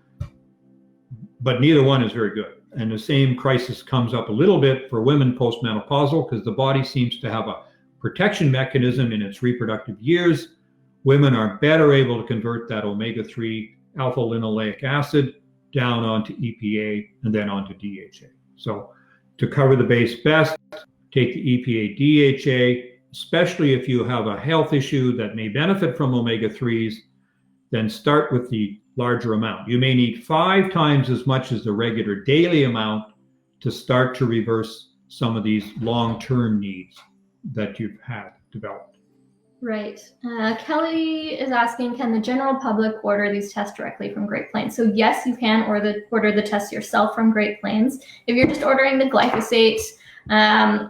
but neither one is very good. And the same crisis comes up a little bit for women postmenopausal because the body seems to have a protection mechanism in its reproductive years. Women are better able to convert that omega-3 alpha linoleic acid down onto EPA and then onto DHA. So to cover the base best, take the EPA DHA, especially if you have a health issue that may benefit from omega-3s, then start with the larger amount. You may need 5 times as much as the regular daily amount to start to reverse some of these long-term needs that you've had developed. Right. Kelly is asking, can the general public order these tests directly from Great Plains? So yes, you can order the tests yourself from Great Plains. If you're just ordering the glyphosate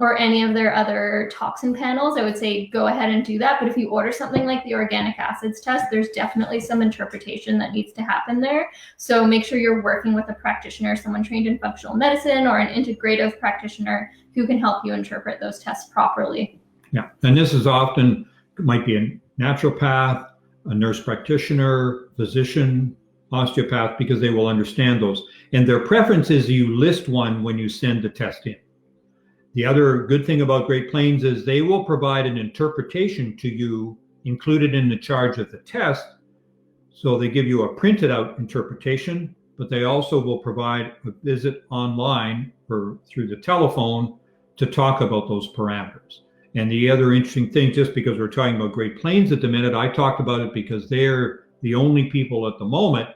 or any of their other toxin panels, I would say go ahead and do that. But if you order something like the organic acids test, there's definitely some interpretation that needs to happen there. So make sure you're working with a practitioner, someone trained in functional medicine or an integrative practitioner who can help you interpret those tests properly. Yeah, and this is often, might be a naturopath, a nurse practitioner, physician, osteopath, because they will understand those. And their preference is you list one when you send the test in. The other good thing about Great Plains is they will provide an interpretation to you included in the charge of the test. So they give you a printed out interpretation, but they also will provide a visit online or through the telephone to talk about those parameters. And the other interesting thing, just because we're talking about Great Plains at the minute, I talked about it because they're the only people at the moment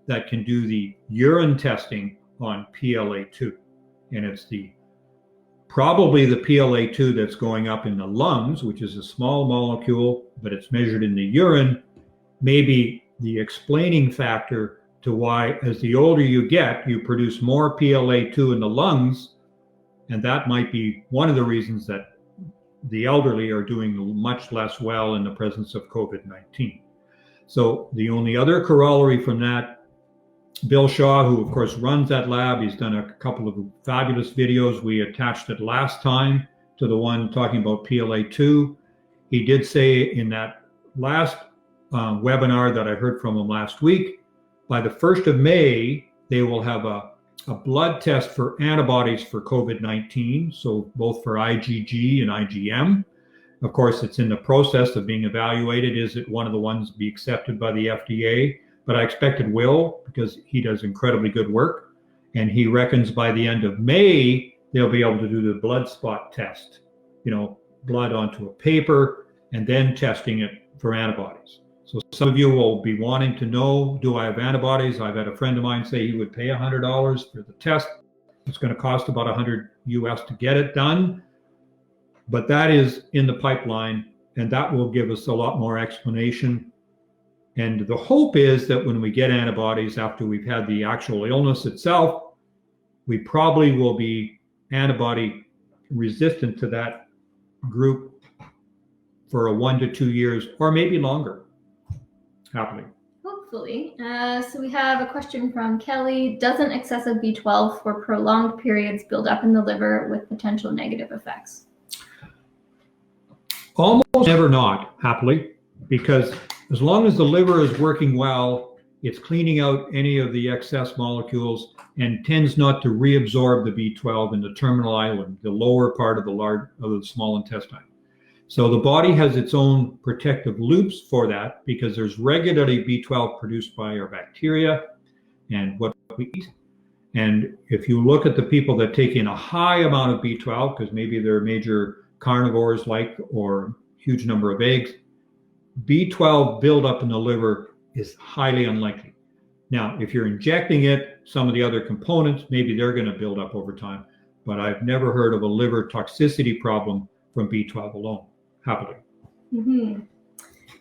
that can do the urine testing on PLA2. And it's probably the PLA2 that's going up in the lungs, which is a small molecule, but it's measured in the urine, maybe the explaining factor to why, as the older you get, you produce more PLA2 in the lungs. And that might be one of the reasons that the elderly are doing much less well in the presence of COVID-19. So the only other corollary from that, Bill Shaw, who of course runs that lab, he's done a couple of fabulous videos. We attached it last time to the one talking about PLA2. He did say in that last webinar that I heard from him last week, by the 1st of May, they will have a blood test for antibodies for COVID-19, so both for IgG and IgM. Of course, it's in the process of being evaluated. Is it one of the ones to be accepted by the FDA? But I expect it will, because he does incredibly good work. And he reckons by the end of May, they'll be able to do the blood spot test, blood onto a paper, and then testing it for antibodies. So some of you will be wanting to know, do I have antibodies? I've had a friend of mine say he would pay $100 for the test. It's going to cost about $100 US to get it done. But that is in the pipeline, and that will give us a lot more explanation. And the hope is that when we get antibodies after we've had the actual illness itself, we probably will be antibody resistant to that group for 1 to 2 years, or maybe longer. Happily. Hopefully. So we have a question from Kelly. Doesn't excessive B12 for prolonged periods build up in the liver with potential negative effects? Almost never not, happily, because as long as the liver is working well, it's cleaning out any of the excess molecules and tends not to reabsorb the B12 in the terminal island, the lower part of the small intestine. So the body has its own protective loops for that, because there's regularly B12 produced by our bacteria and what we eat. And if you look at the people that take in a high amount of B12, because maybe they're major carnivores or huge number of eggs, B12 buildup in the liver is highly unlikely. Now, if you're injecting it, some of the other components, maybe they're going to build up over time. But I've never heard of a liver toxicity problem from B12 alone. Happily. Mm-hmm.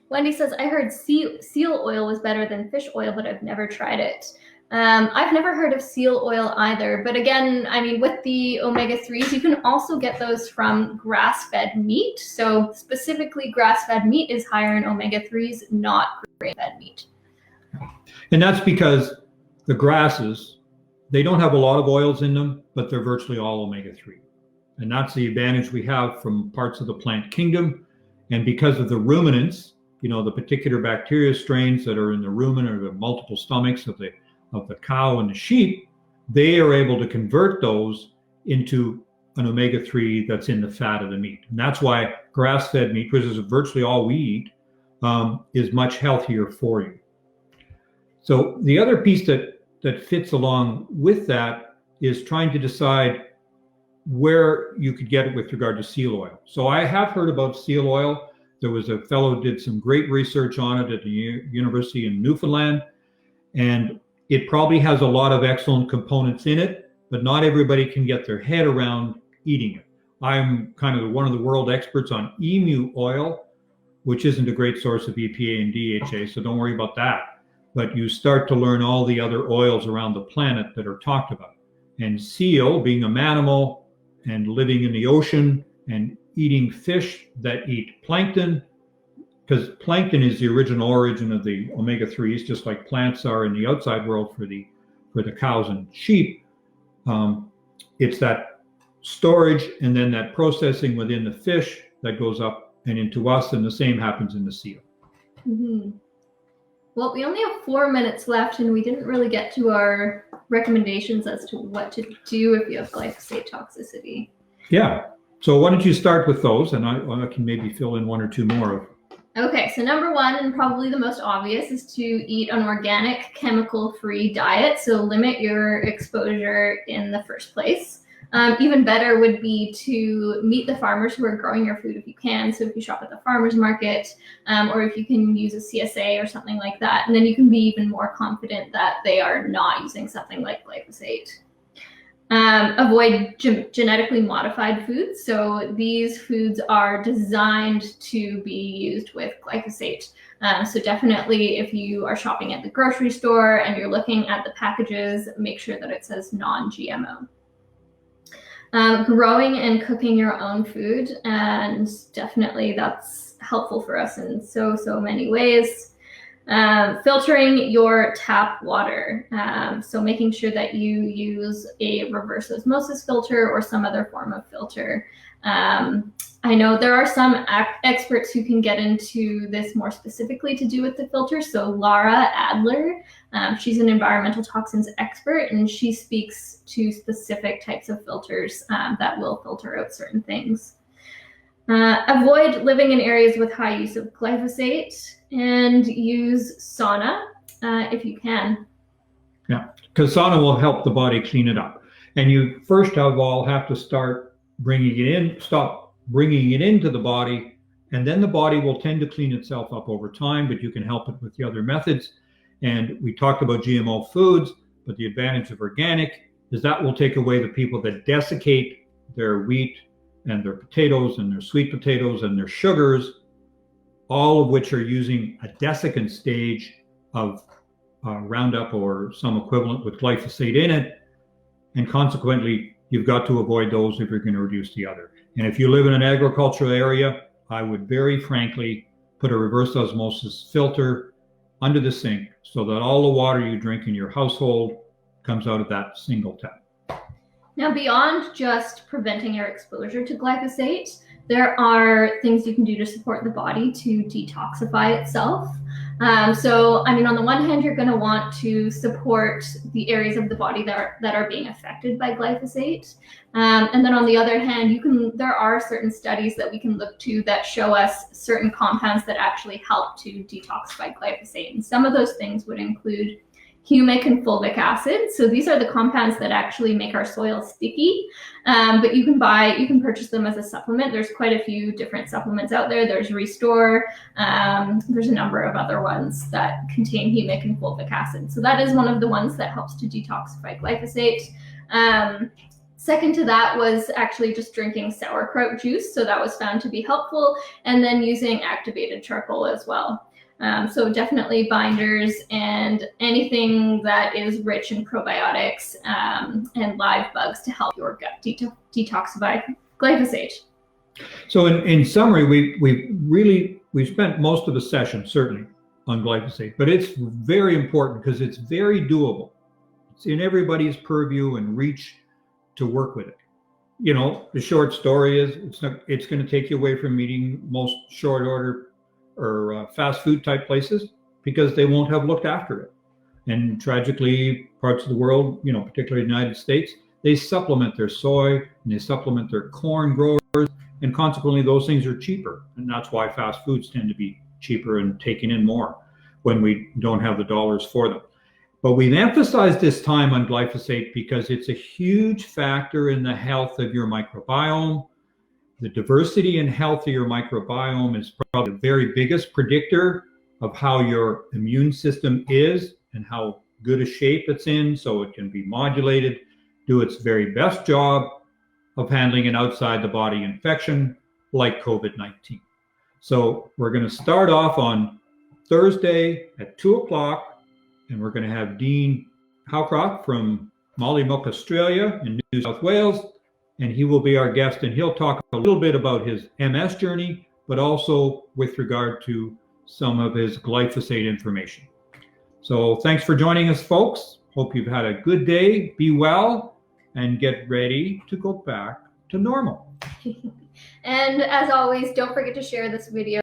Wendy says, I heard seal oil was better than fish oil, but I've never tried it. I've never heard of seal oil either. But again, I mean, with the omega-3s, you can also get those from grass-fed meat. So specifically, grass-fed meat is higher in omega-3s, not grain-fed meat. And that's because the grasses, they don't have a lot of oils in them, but they're virtually all omega-3. And that's the advantage we have from parts of the plant kingdom. And because of the ruminants, the particular bacteria strains that are in the rumen or the multiple stomachs of the cow and the sheep, they are able to convert those into an omega-3 that's in the fat of the meat. And that's why grass-fed meat, which is virtually all we eat, is much healthier for you. So the other piece that fits along with that is trying to decide where you could get it with regard to seal oil. So I have heard about seal oil. There was a fellow who did some great research on it at the University in Newfoundland, and it probably has a lot of excellent components in it, but not everybody can get their head around eating it. I'm kind of one of the world experts on emu oil, which isn't a great source of EPA and DHA, so don't worry about that. But you start to learn all the other oils around the planet that are talked about. And seal, being a mammal and living in the ocean and eating fish that eat plankton, because plankton is the original origin of the omega-3s, just like plants are in the outside world for the cows and sheep. It's that storage and then that processing within the fish that goes up and into us, and the same happens in the seal. Mm-hmm. Well, we only have 4 minutes left, and we didn't really get to our recommendations as to what to do if you have glyphosate toxicity. Yeah. So why don't you start with those, and I can maybe fill in one or two more. Okay, so number one, and probably the most obvious, is to eat an organic, chemical-free diet. So limit your exposure in the first place. Even better would be to meet the farmers who are growing your food if you can. So if you shop at the farmer's market, or if you can use a CSA or something like that, and then you can be even more confident that they are not using something like glyphosate. Avoid genetically modified foods. So these foods are designed to be used with glyphosate. So definitely if you are shopping at the grocery store and you're looking at the packages, make sure that it says non-GMO. Growing and cooking your own food, and definitely that's helpful for us in so many ways. Filtering your tap water, so making sure that you use a reverse osmosis filter or some other form of filter. I know there are some experts who can get into this more specifically to do with the filter. So Laura Adler, she's an environmental toxins expert, and she speaks to specific types of filters that will filter out certain things. Avoid living in areas with high use of glyphosate, and use sauna if you can. Yeah, because sauna will help the body clean it up. And you first of all have to start bringing it in, stop bringing it into the body, and then the body will tend to clean itself up over time, but you can help it with the other methods. And we talked about GMO foods, but the advantage of organic is that will take away the people that desiccate their wheat and their potatoes and their sweet potatoes and their sugars, all of which are using a desiccant stage of Roundup or some equivalent with glyphosate in it. And consequently, you've got to avoid those if you're going to reduce the other. And if you live in an agricultural area, I would very frankly put a reverse osmosis filter under the sink so that all the water you drink in your household comes out of that single tap. Now, beyond just preventing your exposure to glyphosate, there are things you can do to support the body to detoxify itself. So, I mean, on the one hand, you're going to want to support the areas of the body that are being affected by glyphosate. And then on the other hand, there are certain studies that we can look to that show us certain compounds that actually help to detoxify glyphosate. And some of those things would include humic and fulvic acid. So these are the compounds that actually make our soil sticky, but you can purchase them as a supplement. There's quite a few different supplements out there. There's Restore. There's a number of other ones that contain humic and fulvic acid. So that is one of the ones that helps to detoxify glyphosate. Second to that was actually just drinking sauerkraut juice. So that was found to be helpful, and then using activated charcoal as well. So definitely binders and anything that is rich in probiotics and live bugs to help your gut detoxify glyphosate. So in summary, we've spent most of the session certainly on glyphosate, but it's very important because it's very doable. It's in everybody's purview and reach to work with it. the short story is it's going to take you away from eating most short order or fast food type places because they won't have looked after it. And tragically, parts of the world, particularly the United States, they supplement their soy and they supplement their corn growers, and consequently those things are cheaper. And that's why fast foods tend to be cheaper and taken in more when we don't have the dollars for them. But we've emphasized this time on glyphosate because it's a huge factor in the health of your microbiome. The diversity and health of your microbiome is probably the very biggest predictor of how your immune system is and how good a shape it's in, so it can be modulated, do its very best job of handling an outside the body infection like COVID-19. So we're going to start off on Thursday at 2:00, and we're going to have Dean Howcroft from Mollymook, Australia in New South Wales, and he will be our guest, and he'll talk a little bit about his MS journey, but also with regard to some of his glyphosate information. So thanks for joining us, folks. Hope you've had a good day. Be well and get ready to go back to normal. And as always, don't forget to share this video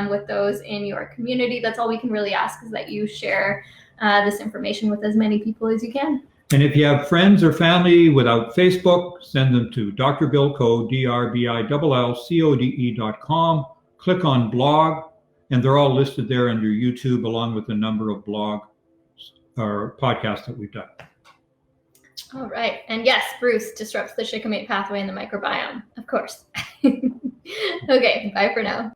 with those in your community. That's all we can really ask, is that you share this information with as many people as you can. And if you have friends or family without Facebook, send them to Dr. Bill Code, DrBILLCODE.com. Click on blog, and they're all listed there under YouTube, along with the number of blog or podcasts that we've done. All right. And yes, Bruce disrupts the shikimate pathway in the microbiome, of course. Okay, bye for now.